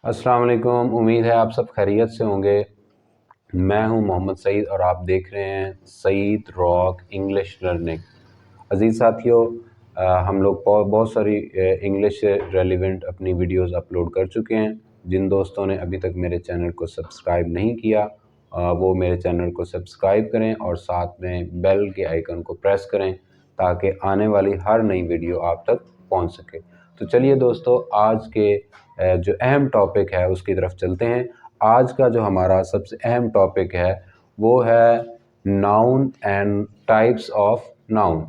अस्सलाम वालेकुम। उम्मीद है आप सब खैरियत से होंगे। मैं हूं मोहम्मद सईद और आप देख रहे हैं सईद रॉक इंग्लिश लर्निंग। अजीज़ साथियों, हम लोग बहुत सारी इंग्लिश से रेलिवेंट अपनी वीडियोस अपलोड कर चुके हैं। जिन दोस्तों ने अभी तक मेरे चैनल को सब्सक्राइब नहीं किया, वो मेरे चैनल को सब्सक्राइब करें और साथ में बेल के आइकन को प्रेस करें ताकि आने वाली हर नई वीडियो आप तक पहुंच सके। तो चलिए दोस्तों, आज के जो अहम टॉपिक है उसकी तरफ चलते हैं। आज का जो हमारा सबसे अहम टॉपिक है वो है noun and types of noun.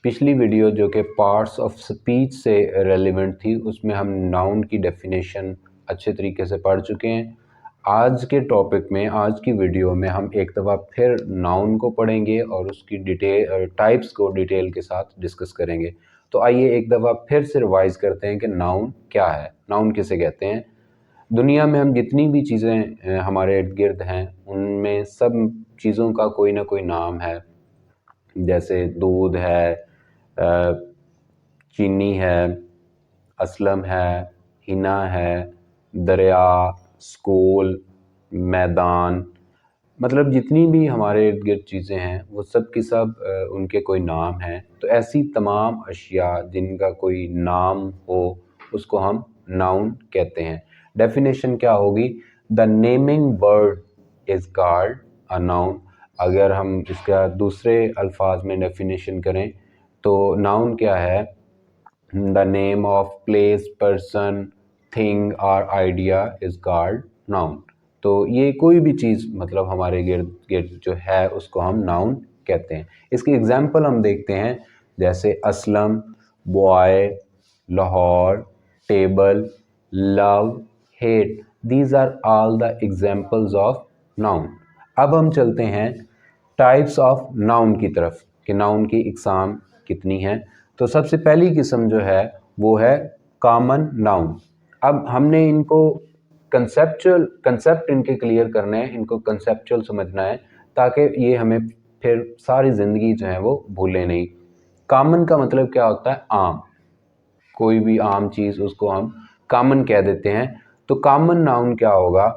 पिछली वीडियो जो कि पार्ट्स ऑफ स्पीच से रेलिवेंट थी, उसमें हम नाउन की डेफिनेशन अच्छे तरीके से पढ़ चुके हैं। आज के टॉपिक में, आज की वीडियो में हम एक दफ़ा फिर नाउन को पढ़ेंगे और उसकी डिटेल टाइप्स को डिटेल के साथ डिस्कस करेंगे। तो आइए एक दफ़ा फिर से रिवाइज करते हैं कि नाउन क्या है, नाउन किसे कहते हैं। दुनिया में हम जितनी भी चीज़ें हमारे इर्द गिर्द हैं, उनमें सब चीज़ों का कोई ना कोई नाम है। जैसे दूध है, चीनी है, असलम है, हिना है, दरिया, स्कूल, मैदान, मतलब जितनी भी हमारे इर्द गिर्द चीज़ें हैं वो सब की सब उनके कोई नाम हैं। तो ऐसी तमाम अशिया जिनका कोई नाम हो उसको हम नाउन कहते हैं। डेफिनेशन क्या होगी? The naming word is called a noun. अगर हम इसका दूसरे अल्फाज में डेफिनेशन करें तो नाउन क्या है? The name of place, person, thing और आइडिया इज़ कॉल्ड नाउन। तो ये कोई भी चीज़ मतलब हमारे गिर्द गिर्द जो है उसको हम नाउन कहते हैं। इसकी एग्जांपल हम देखते हैं, जैसे Aslam, boy, Lahore, table, love, hate. These are all the examples of noun. अब हम चलते हैं टाइप्स ऑफ नाउन की तरफ कि नाउन की इकसाम कितनी हैं। तो सबसे पहली किस्म जो है वो है कॉमन नाउन। अब हमने इनको कंसेप्ट इनके क्लियर करने हैं, इनको कंसेप्चुअल समझना है ताकि ये हमें फिर सारी ज़िंदगी जो है वो भूले नहीं। कॉमन का मतलब क्या होता है? आम। कोई भी आम चीज़ उसको हम कॉमन कह देते हैं। तो कॉमन नाउन क्या होगा?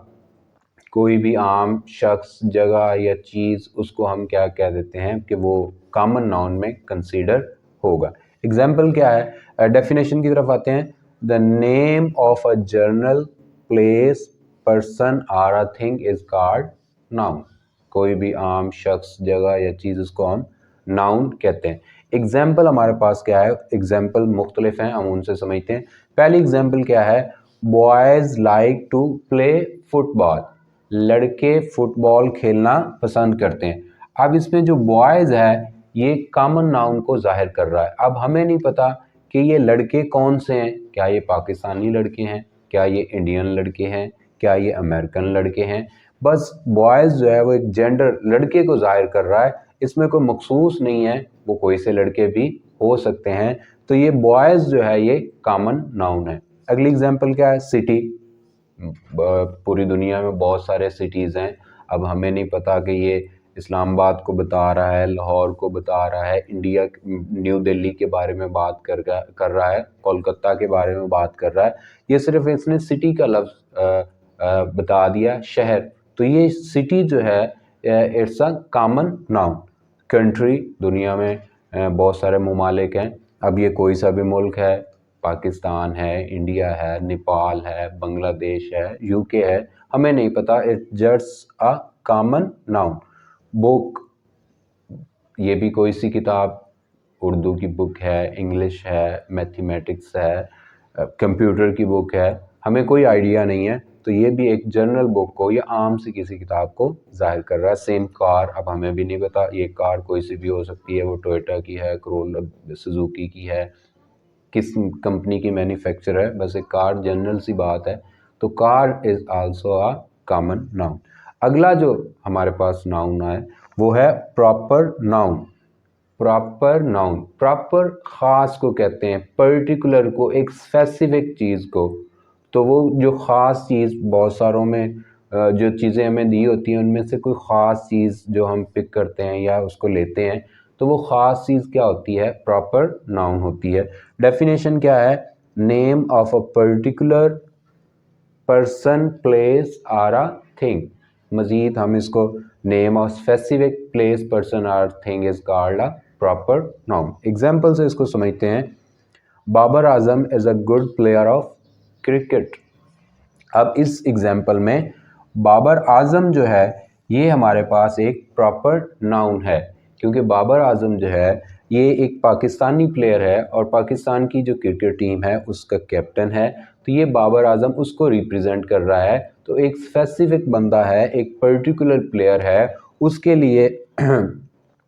कोई भी आम शख्स, जगह या चीज़, उसको हम क्या कह देते हैं कि वो कॉमन नाउन में कंसीडर होगा। एग्जाम्पल क्या है? डेफिनेशन की तरफ आते हैं। The name of a journal, place, person or a thing is called noun. कोई भी आम शख्स, जगह या चीज़, उसको हम नाउन कहते हैं। एग्जाम्पल हमारे पास क्या है? एग्जाम्पल मुख्तलिफ हैं, हम उनसे समझते हैं। पहली एग्जाम्पल क्या है? Boys like to play football. लड़के फुटबॉल खेलना पसंद करते हैं। अब इसमें जो बॉयज़ है ये कॉमन नाउन को जाहिर कर रहा है। अब हमें नहीं पता कि ये लड़के कौन से हैं। क्या ये पाकिस्तानी लड़के हैं? क्या ये इंडियन लड़के हैं? क्या ये अमेरिकन लड़के हैं? बस बॉयज़ जो है वो एक जेंडर, लड़के को जाहिर कर रहा है। इसमें कोई मखसूस नहीं है, वो कोई से लड़के भी हो सकते हैं। तो ये बॉयज़ जो है ये कॉमन नाउन है। अगली एग्जाम्पल क्या है? सिटी। पूरी दुनिया में बहुत सारे सिटीज़ हैं। अब हमें नहीं पता कि ये इस्लामाबाद को बता रहा है, लाहौर को बता रहा है, इंडिया न्यू दिल्ली के बारे में बात कर रहा है, कोलकाता के बारे में बात कर रहा है। ये सिर्फ इसने सिटी का लफ्ज़ बता दिया, शहर। तो ये सिटी जो है it's a common noun. Country, दुनिया में बहुत सारे ममालिक हैं। अब ये कोई सा भी मुल्क है, पाकिस्तान है, इंडिया है, नेपाल है, बांग्लादेश है, यूके है, हमें नहीं पता। It just a common noun. Book, ये भी कोई सी किताब, उर्दू की बुक है, इंग्लिश है, मैथमेटिक्स है, कंप्यूटर की बुक है, हमें कोई आइडिया नहीं है। तो ये भी एक जनरल बुक को या आम सी किसी किताब को जाहिर कर रहा है। सेम कार, अब हमें भी नहीं पता, ये कार कोई सी भी हो सकती है, वो टोयोटा की है, करोला, सुजुकी की है, किस कंपनी की मैन्युफैक्चर है, बस एक कार जनरल सी बात है। तो car is also a common noun. अगला जो हमारे पास नाउन है वो है proper noun. Proper noun, proper ख़ास को कहते हैं, पर्टिकुलर को, एक स्पेसिफिक चीज़ को। तो वो जो ख़ास चीज़, बहुत सारों में जो चीज़ें हमें दी होती हैं उनमें से कोई ख़ास चीज़ जो हम पिक करते हैं या उसको लेते हैं, तो वो ख़ास चीज़ क्या होती है? प्रॉपर नाउन होती है। डेफिनेशन क्या है? Name of a particular person, place or a thing. Majid हम इसको name of specific place, person or thing is called a proper noun. Example से इसको समझते हैं। Babar Azam is a good player of cricket. अब इस एग्जाम्पल में बाबर आजम जो है ये हमारे पास एक प्रॉपर नाउन है, क्योंकि बाबर आजम जो है ये एक पाकिस्तानी प्लेयर है और पाकिस्तान की जो क्रिकेट टीम है उसका कैप्टन है। तो ये बाबर आजम उसको रिप्रेजेंट कर रहा है। तो एक स्पेसिफिक बंदा है, एक पर्टिकुलर प्लेयर है, उसके लिए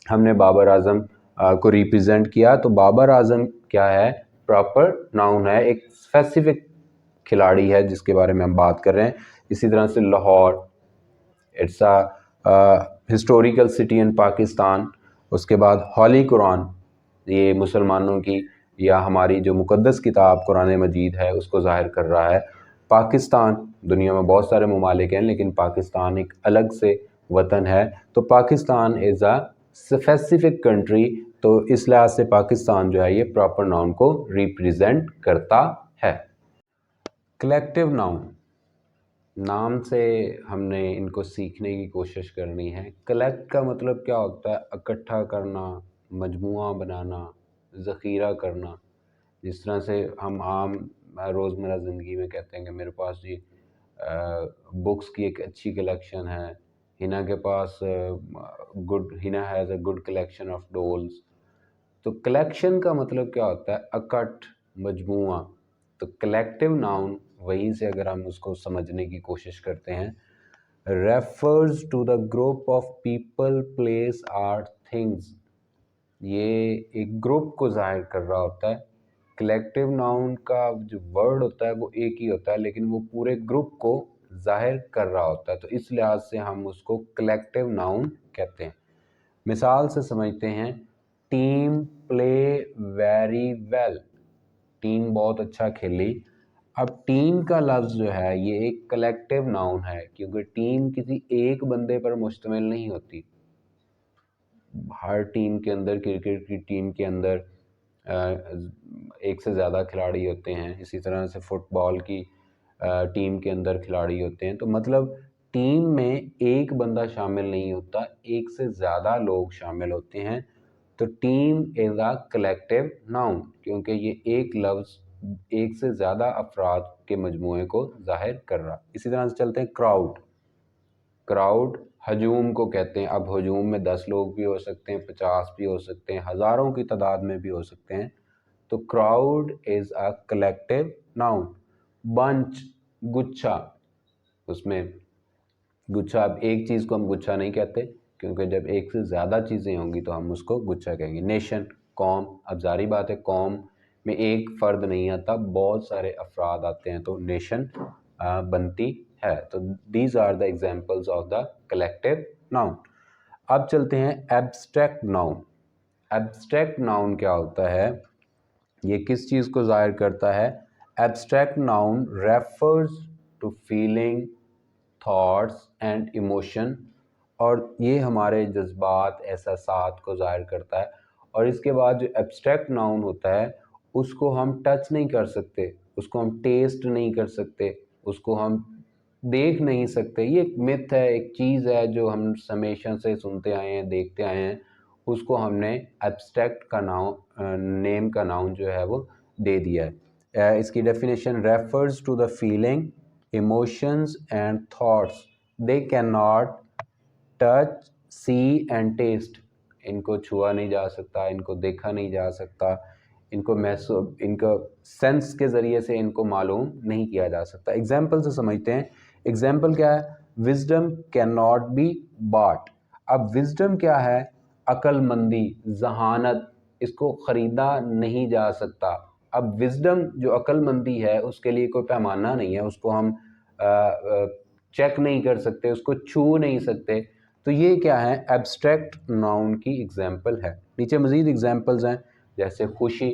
हमने बाबर आजम को रिप्रेजेंट किया। तो बाबर आजम क्या है? प्रॉपर नाउन है, एक स्पेसिफिक खिलाड़ी है जिसके बारे में हम बात कर रहे हैं। इसी तरह से Lahore, it's a historical city in Pakistan. उसके बाद होली कुरान, ये मुसलमानों की या हमारी जो मुकद्दस किताब कुरान मजीद है उसको ज़ाहिर कर रहा है। पाकिस्तान, दुनिया में बहुत सारे ममालिक हैं लेकिन पाकिस्तान एक अलग से वतन है। तो Pakistan is a specific country. तो इस लिहाज से पाकिस्तान जो है ये प्रॉपर नाउन को रिप्रेजेंट करता है। कलेक्टिव नाउन, नाम से हमने इनको सीखने की कोशिश करनी है। कलेक्ट का मतलब क्या होता है? इकट्ठा करना, मजमुआ बनाना, ज़ख़ीरा करना। जिस तरह से हम आम रोज़मर्रा ज़िंदगी में कहते हैं कि मेरे पास जी बुक्स की एक अच्छी कलेक्शन है, हिना के पास Hina has a good collection of dolls. तो कलेक्शन का मतलब क्या होता है? इकट्ठ, मजमुआ। तो कलेक्टिव नाउन, वहीं से अगर हम उसको समझने की कोशिश करते हैं, refers to the group of people, place or things. ये एक ग्रुप को जाहिर कर रहा होता है। कलेक्टिव नाउन का जो वर्ड होता है वो एक ही होता है लेकिन वो पूरे ग्रुप को जाहिर कर रहा होता है। तो इस लिहाज से हम उसको कलेक्टिव नाउन कहते हैं। मिसाल से समझते हैं। Team play very well, team बहुत अच्छा खेली। अब टीम का लफ्ज़ जो है ये एक कलेक्टिव नाउन है, क्योंकि टीम किसी एक बंदे पर मुश्तमिल नहीं होती। हर टीम के अंदर, क्रिकेट की टीम के अंदर एक से ज़्यादा खिलाड़ी होते हैं। इसी तरह से फुटबॉल की टीम के अंदर खिलाड़ी होते हैं। तो मतलब टीम में एक बंदा शामिल नहीं होता, एक से ज़्यादा लोग शामिल होते हैं। तो team is a collective noun, क्योंकि ये एक लफ्ज़ एक से ज़्यादा अफराद के मजमूए को ज़ाहिर कर रहा। इसी तरह से चलते हैं। क्राउड, क्राउड हजूम को कहते हैं। अब हजूम में 10 लोग भी हो सकते हैं, 50 भी हो सकते हैं, हज़ारों की तादाद में भी हो सकते हैं। तो crowd is a collective noun. Bunch, गुच्छा, उसमें गुच्छा, अब एक चीज़ को हम गुच्छा नहीं कहते, क्योंकि जब एक से ज़्यादा चीज़ें होंगी तो हम उसको गुच्छा कहेंगे। नेशन, कौम, अब जारी बात है कौम में एक फ़र्द नहीं आता, बहुत सारे अफराद आते हैं तो नेशन बनती है। तो these are the examples of the collective noun. अब चलते हैं एब्स्ट्रैक्ट नाउन। एब्स्ट्रैक्ट नाउन क्या होता है? ये किस चीज़ को ज़ाहिर करता है? Abstract noun refers to feeling, thoughts and emotion, और ये हमारे जज्बात, एहसासात को ज़ाहिर करता है। और इसके बाद जो एब्स्ट्रैक्ट नाउन होता है उसको हम टच नहीं कर सकते, उसको हम टेस्ट नहीं कर सकते, उसको हम देख नहीं सकते। ये एक मिथ है, एक चीज़ है जो हम हमेशा से सुनते आए हैं, देखते आए हैं। उसको हमने एब्स्ट्रैक्ट का नाउन, नेम का नाउन जो है वो दे दिया है। इसकी definition, refers to the feeling, emotions and thoughts, दे can not touch, see and taste. इनको छुआ नहीं जा सकता, इनको देखा नहीं जा सकता, इनको महसूस, इनको सेंस के ज़रिए से इनको मालूम नहीं किया जा सकता। एग्जाम्पल से समझते हैं। एग्जाम्पल क्या है? Wisdom can not be bought. अब विजडम क्या है? अक्लमंदी, जहानत, इसको ख़रीदा नहीं जा सकता। अब विजडम जो अक्लमंदी है उसके लिए कोई पैमाना नहीं है, उसको हम चेक नहीं कर सकते, उसको छू नहीं सकते। तो ये क्या है? एब्स्ट्रैक्ट नाउन की एग्जाम्पल है। नीचे मज़ीद एग्जाम्पल्स हैं, जैसे खुशी।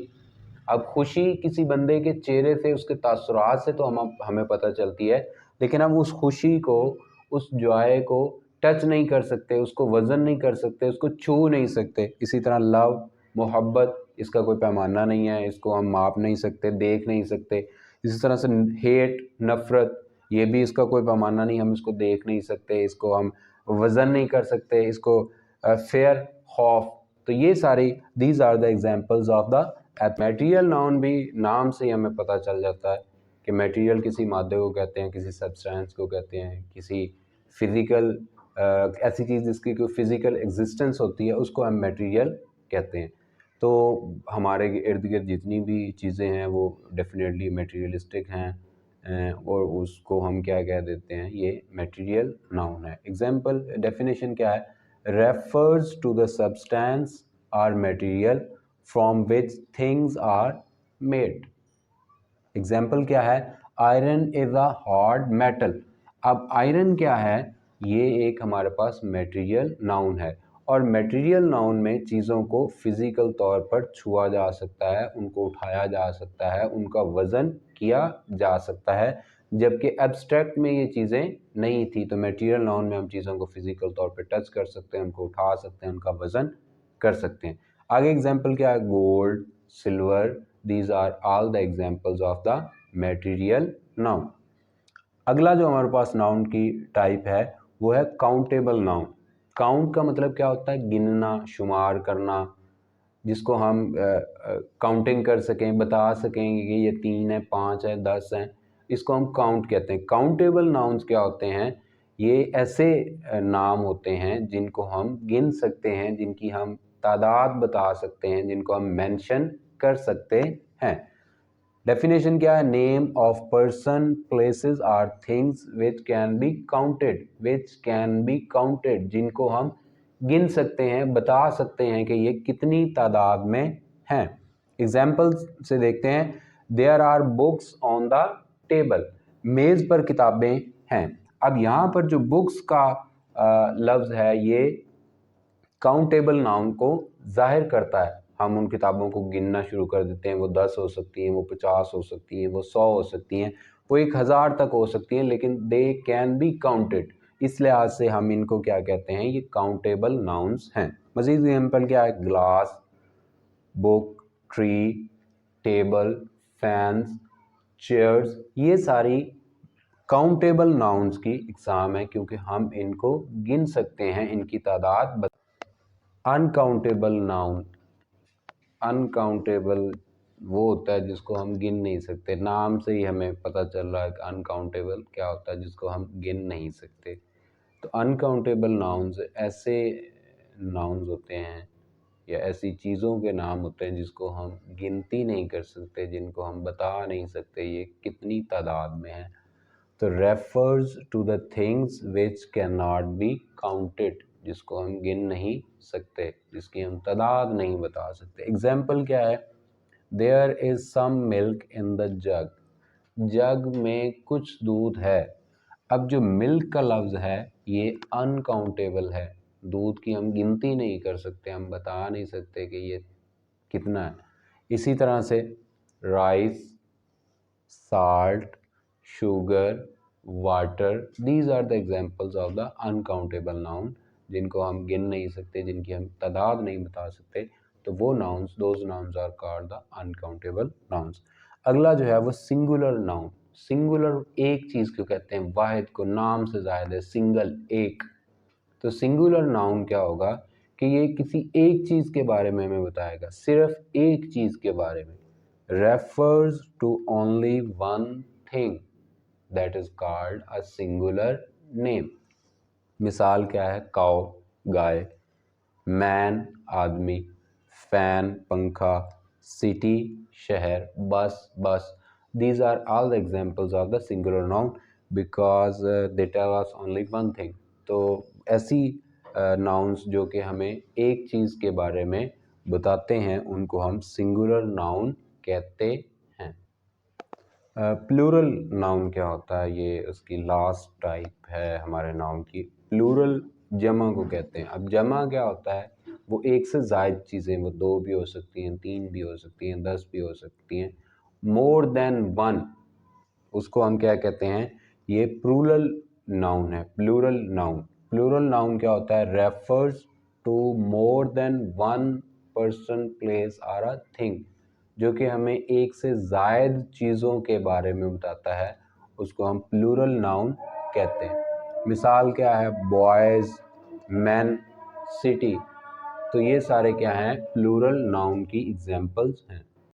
अब खुशी किसी बंदे के चेहरे से, उसके तासुरात से तो हमें पता चलती है, लेकिन हम उस खुशी को, उस जॉय को टच नहीं कर सकते, उसको वज़न नहीं कर सकते, उसको छू नहीं सकते। इसी तरह लव, मोहब्बत, इसका कोई पैमाना नहीं है, इसको हम माप नहीं सकते, देख नहीं सकते। इसी तरह से हेट, नफ़रत, ये भी इसका कोई पैमाना नहीं, हम इसको देख नहीं सकते, इसको हम वज़न नहीं कर सकते, इसको फेयर, खौफ। तो ये सारी these are the examples of the material noun. भी नाम से ही हमें पता चल जाता है कि मटेरियल किसी मादे को कहते हैं, किसी सब्सटेंस को कहते हैं, किसी फिज़िकल ऐसी चीज़ जिसकी कोई फिज़िकल एग्जिस्टेंस होती है उसको हम मटेरियल कहते हैं। तो हमारे इर्द गिर्द जितनी भी चीज़ें हैं वो डेफिनेटली मटेरियलिस्टिक हैं और उसको हम क्या कह देते हैं, ये मटेरियल नाउन है। एग्जांपल डेफिनेशन क्या है, refers to the substance or material from which things are made. Example क्या है, iron is a hard metal. अब आयरन क्या है, ये एक हमारे पास मटेरियल नाउन है और मटेरियल नाउन में चीज़ों को फिजिकल तौर पर छुआ जा सकता है, उनको उठाया जा सकता है, उनका वज़न किया जा सकता है, जबकि एब्स्ट्रैक्ट में ये चीज़ें नहीं थी। तो मटेरियल नाउन में हम चीज़ों को फिजिकल तौर पर टच कर सकते हैं, उनको उठा सकते हैं, उनका वज़न कर सकते हैं। आगे एग्जाम्पल क्या है, gold, silver, these are all the examples of the material noun। अगला जो हमारे पास नाउन की टाइप है वो है काउंटेबल नाउन। काउंट का मतलब क्या होता है, गिनना, शुमार करना, जिसको हम काउंटिंग कर सकें, बता सकें कि ये 3 है, 5 है, 10 है, इसको हम काउंट कहते हैं। काउंटेबल नाउन्स क्या होते हैं, ये ऐसे नाम होते हैं जिनको हम गिन सकते हैं, जिनकी हम तादाद बता सकते हैं, जिनको हम मेंशन कर सकते हैं। डेफिनेशन क्या है, name of person, places or things which can be counted, which can be counted, जिनको हम गिन सकते हैं, बता सकते हैं कि ये कितनी तादाद में हैं। एग्जाम्पल से देखते हैं, there are books on the table, मेज़ पर किताबें हैं। अब यहाँ पर जो बुक्स का लफ्ज़ है ये काउंटेबल नाउन को जाहिर करता है। हम उन किताबों को गिनना शुरू कर देते हैं, वो 10 हो सकती हैं, वो 50 हो सकती हैं, वो 100 हो सकती हैं, वो 1000 तक हो सकती हैं, लेकिन दे कैन बी काउंटेड। इस लिहाज से हम इनको क्या कहते हैं, ये काउंटेबल नाउन्स हैं। मज़ीद एग्जाम्पल क्या है, glass, book, tree, table, fans, chairs, ये सारी काउंटेबल नाउन्स की इकसाम है क्योंकि हम इनको गिन सकते हैं, इनकी तादाद। अनकाउंटेबल नाउन, अनकाउंटेबल वो होता है जिसको हम गिन नहीं सकते। नाम से ही हमें पता चल रहा है कि अनकाउंटेबल क्या होता है, जिसको हम गिन नहीं सकते। तो अनकाउंटेबल नाउन्स ऐसे नाउन्स होते हैं या ऐसी चीज़ों के नाम होते हैं जिसको हम गिनती नहीं कर सकते, जिनको हम बता नहीं सकते ये कितनी तादाद में है। तो refers to the things which can not be counted, जिसको हम गिन नहीं सकते, जिसकी हम तादाद नहीं बता सकते। एग्जाम्पल क्या है, there is some milk in the jug, jug में कुछ दूध है। अब जो मिल्क का लफ्ज़ है ये अनकाउंटेबल है, दूध की हम गिनती नहीं कर सकते, हम बता नहीं सकते कि ये कितना है। इसी तरह से rice, salt, sugar, water, these are the examples of the uncountable noun, जिनको हम गिन नहीं सकते, जिनकी हम तादाद नहीं बता सकते। तो वो nouns, those nouns are called the uncountable nouns. अगला जो है वो सिंगुलर नाउन। सिंगुलर एक चीज़ को कहते हैं, वाहिद को, नाम से ज़ायद है, सिंगल, एक। तो सिंगुलर नाउन क्या होगा कि ये किसी एक चीज़ के बारे में हमें बताएगा, सिर्फ एक चीज़ के बारे में। refers to only one thing, that is called a singular name। मिसाल क्या है, काउ, गाय, मैन, आदमी, फैन, पंखा, सिटी, शहर, बस। These are all the examples of the singular noun because they tell us only one thing। तो ऐसी nouns जो कि हमें एक चीज़ के बारे में बताते हैं उनको हम सिंगुलर नाउन कहते हैं। प्लूरल नाउन क्या होता है, ये उसकी लास्ट टाइप है हमारे नाउन की। प्लूरल जमा को कहते हैं। अब जमा क्या होता है, वो एक से ज़ायद चीज़ें, वो 2 भी हो सकती हैं, 3 भी हो सकती हैं, 10 भी हो सकती हैं, मोर देन वन, उसको हम क्या कहते हैं, ये प्लूरल नाउन है। प्लूरल नाउन, प्लूरल नाउन क्या होता है, refers to more than one person, place or a thing, जो कि हमें एक से ज़ायद चीज़ों के बारे में बताता है, उसको हम प्लूरल नाउन कहते हैं। मिसाल क्या है, बॉयज़, मैन, सिटी, तो ये सारे क्या हैं, प्लूरल नाउन की एग्जाम्पल्स हैं।